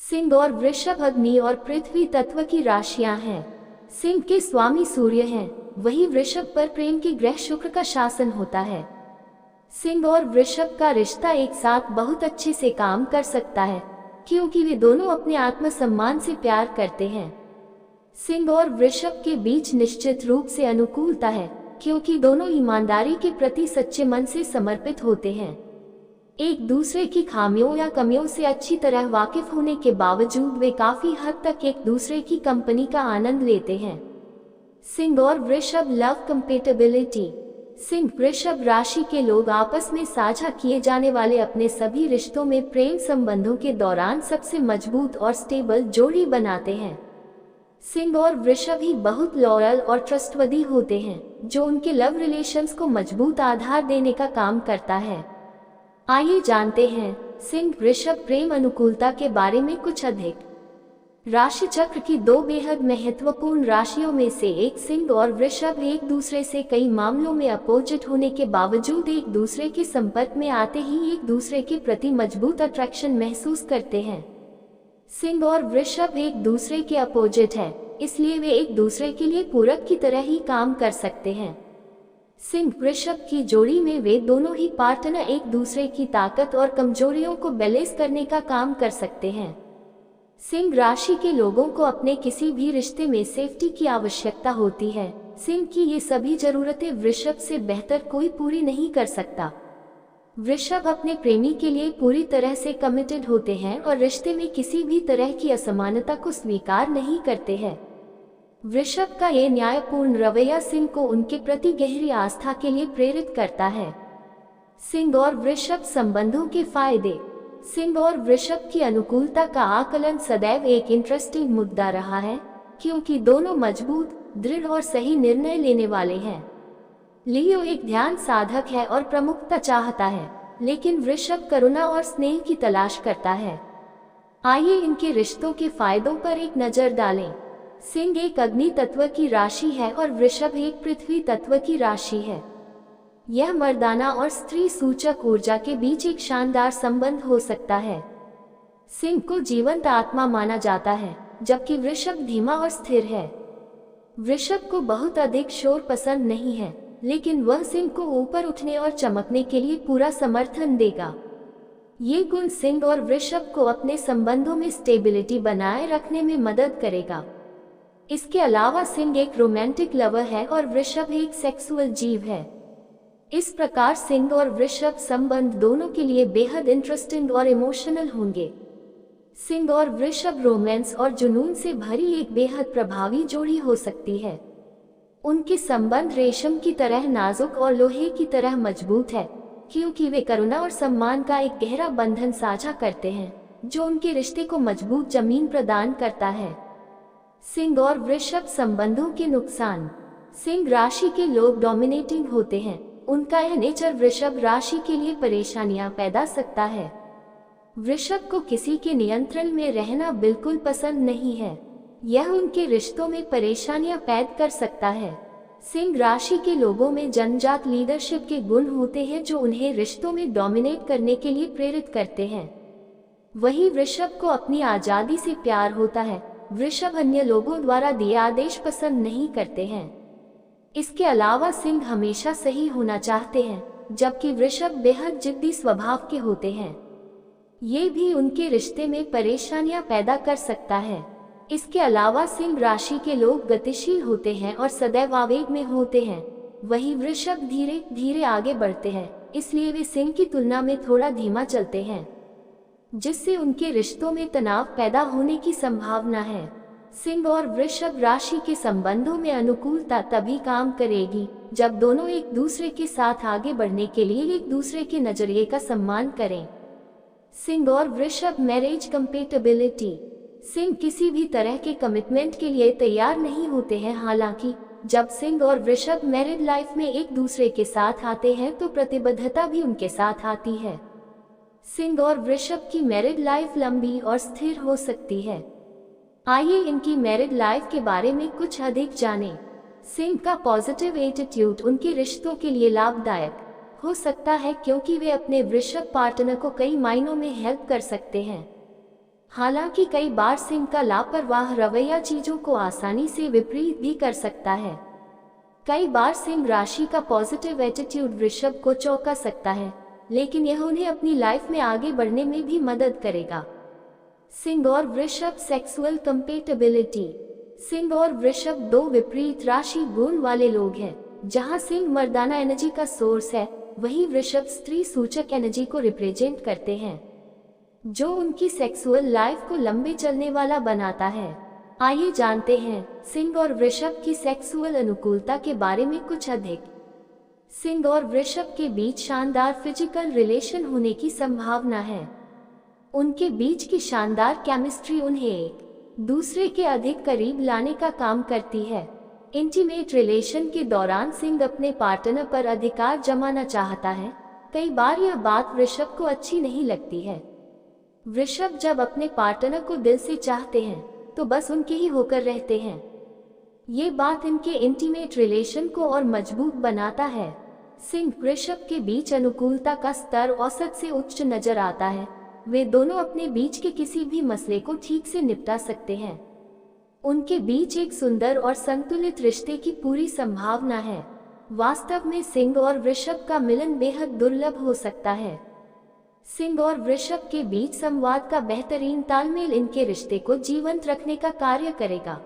सिंह और वृषभ अग्नि और पृथ्वी तत्व की राशियां हैं। सिंह के स्वामी सूर्य हैं, वही वृषभ पर प्रेम के ग्रह शुक्र का शासन होता है। सिंह और वृषभ का रिश्ता एक साथ बहुत अच्छे से काम कर सकता है, क्योंकि वे दोनों अपने आत्मसम्मान से प्यार करते हैं। सिंह और वृषभ के बीच निश्चित रूप से अनुकूलता है, क्योंकि दोनों ईमानदारी के प्रति सच्चे मन से समर्पित होते हैं। एक दूसरे की खामियों या कमियों से अच्छी तरह वाकिफ होने के बावजूद वे काफी हद तक एक दूसरे की कंपनी का आनंद लेते हैं। सिंह और वृषभ लव कंपेटेबिलिटी। सिंह वृषभ राशि के लोग आपस में साझा किए जाने वाले अपने सभी रिश्तों में प्रेम संबंधों के दौरान सबसे मजबूत और स्टेबल जोड़ी बनाते हैं। सिंह और वृषभ ही बहुत लॉयल और ट्रस्टवर्दी होते हैं, जो उनके लव रिलेशंस को मजबूत आधार देने का काम करता है। आइए जानते हैं सिंह वृषभ प्रेम अनुकूलता के बारे में कुछ अधिक। राशि चक्र की दो बेहद महत्वपूर्ण राशियों में से एक सिंह और वृषभ एक दूसरे से कई मामलों में अपोजिट होने के बावजूद एक दूसरे के संपर्क में आते ही एक दूसरे के प्रति मजबूत अट्रैक्शन महसूस करते हैं। सिंह और वृषभ एक दूसरे के अपोजिट है, इसलिए वे एक दूसरे के लिए पूरक की तरह ही काम कर सकते हैं। सिंह वृषभ की जोड़ी में वे दोनों ही पार्टनर एक दूसरे की ताकत और कमजोरियों को बैलेंस करने का काम कर सकते हैं। सिंह राशि के लोगों को अपने किसी भी रिश्ते में सेफ्टी की आवश्यकता होती है। सिंह की ये सभी जरूरतें वृषभ से बेहतर कोई पूरी नहीं कर सकता। वृषभ अपने प्रेमी के लिए पूरी तरह से कमिटेड होते हैं और रिश्ते में किसी भी तरह की असमानता को स्वीकार नहीं करते हैं। वृषभ का ये न्यायपूर्ण रवैया सिंह को उनके प्रति गहरी आस्था के लिए प्रेरित करता है। सिंह और वृषभ संबंधों के फायदे। सिंह और वृषभ की अनुकूलता का आकलन सदैव एक इंटरेस्टिंग मुद्दा रहा है, क्योंकि दोनों मजबूत, दृढ़ और सही निर्णय लेने वाले हैं। लियो एक ध्यान साधक है और प्रमुखता चाहता है, लेकिन वृषभ करुणा और स्नेह की तलाश करता है। आइए इनके रिश्तों के फायदों पर एक नजर डालें। सिंह एक अग्नि तत्व की राशि है और वृषभ एक पृथ्वी तत्व की राशि है। यह मर्दाना और स्त्री सूचक ऊर्जा के बीच एक शानदार संबंध हो सकता है। सिंह को जीवंत आत्मा माना जाता है, जबकि वृषभ धीमा और स्थिर है। वृषभ को बहुत अधिक शोर पसंद नहीं है, लेकिन वह सिंह को ऊपर उठने और चमकने के लिए पूरा समर्थन देगा। ये गुण सिंह और वृषभ को अपने संबंधों में स्टेबिलिटी बनाए रखने में मदद करेगा। इसके अलावा सिंह एक रोमांटिक लवर है और वृषभ एक सेक्सुअल जीव है। इस प्रकार सिंह और वृषभ संबंध दोनों के लिए बेहद इंटरेस्टिंग और इमोशनल होंगे। सिंह और वृषभ रोमांस और जुनून से भरी एक बेहद प्रभावी जोड़ी हो सकती है। उनके संबंध रेशम की तरह नाजुक और लोहे की तरह मजबूत है, क्योंकि वे करुणा और सम्मान का एक गहरा बंधन साझा करते हैं, जो उनके रिश्ते को मजबूत जमीन प्रदान करता है। सिंह और वृषभ संबंधों के नुकसान। सिंह राशि के लोग डोमिनेटिंग होते हैं। उनका यह नेचर वृषभ राशि के लिए परेशानियां पैदा सकता है। वृषभ को किसी के नियंत्रण में रहना बिल्कुल पसंद नहीं है। यह उनके रिश्तों में परेशानियां पैदा कर सकता है। सिंह राशि के लोगों में जन्मजात लीडरशिप के गुण होते हैं, जो उन्हें रिश्तों में डोमिनेट करने के लिए प्रेरित करते हैं। वही वृषभ को अपनी आजादी से प्यार होता है। वृषभ अन्य लोगों द्वारा दिए आदेश पसंद नहीं करते हैं। इसके अलावा सिंह हमेशा सही होना चाहते हैं, जबकि वृषभ बेहद जिद्दी स्वभाव के होते हैं। ये भी उनके रिश्ते में परेशानियां पैदा कर सकता है। इसके अलावा सिंह राशि के लोग गतिशील होते हैं और सदैव आवेग में होते हैं। वही वृषभ धीरे धीरे आगे बढ़ते हैं, इसलिए वे सिंह की तुलना में थोड़ा धीमा चलते हैं, जिससे उनके रिश्तों में तनाव पैदा होने की संभावना है। सिंह और वृषभ राशि के संबंधों में अनुकूलता तभी काम करेगी जब दोनों एक दूसरे के साथ आगे बढ़ने के लिए एक दूसरे के नजरिए का सम्मान करें। सिंह और वृषभ मैरिज कंपेटेबिलिटी। सिंह किसी भी तरह के कमिटमेंट के लिए तैयार नहीं होते हैं। हालांकि जब सिंह और वृषभ मैरिड लाइफ में एक दूसरे के साथ आते हैं तो प्रतिबद्धता भी उनके साथ आती है। सिंह और वृषभ की मैरिड लाइफ लंबी और स्थिर हो सकती है। आइए इनकी मैरिड लाइफ के बारे में कुछ अधिक जानें। सिंह का पॉजिटिव एटीट्यूड उनके रिश्तों के लिए लाभदायक हो सकता है, क्योंकि वे अपने वृषभ पार्टनर को कई मायनों में हेल्प कर सकते हैं। हालांकि कई बार सिंह का लापरवाह रवैया चीजों को आसानी से विपरीत भी कर सकता है। कई बार सिंह राशि का पॉजिटिव एटीट्यूड वृषभ को चौंका सकता है, लेकिन यह उन्हें अपनी लाइफ में आगे बढ़ने में भी मदद करेगा। सिंह और वृषभ सेक्सुअल कंपेटेबिलिटी। सिंह और वृषभ दो विपरीत राशि गुण वाले लोग हैं। जहां सिंह मर्दाना एनर्जी का सोर्स है, वहीं वृषभ स्त्री सूचक एनर्जी को रिप्रेजेंट करते हैं, जो उनकी सेक्सुअल लाइफ को लंबे चलने वाला बनाता है। आइए जानते हैं सिंह और वृषभ की सेक्सुअल अनुकूलता के बारे में कुछ अधिक। सिंह और वृषभ के बीच शानदार फिजिकल रिलेशन होने की संभावना है। उनके बीच की शानदार केमिस्ट्री उन्हें एक दूसरे के अधिक करीब लाने का काम करती है। इंटीमेट रिलेशन के दौरान सिंह अपने पार्टनर पर अधिकार जमाना चाहता है। कई बार यह बात वृषभ को अच्छी नहीं लगती है। वृषभ जब अपने पार्टनर को दिल से चाहते हैं तो बस उनके ही होकर रहते हैं। ये बात इनके इंटीमेट रिलेशन को और मजबूत बनाता है। सिंह वृषभ के बीच अनुकूलता का स्तर औसत से उच्च नजर आता है। वे दोनों अपने बीच के किसी भी मसले को ठीक से निपटा सकते हैं। उनके बीच एक सुंदर और संतुलित रिश्ते की पूरी संभावना है। वास्तव में सिंह और वृषभ का मिलन बेहद दुर्लभ हो सकता है। सिंह और वृषभ के बीच संवाद का बेहतरीन तालमेल इनके रिश्ते को जीवंत रखने का कार्य करेगा।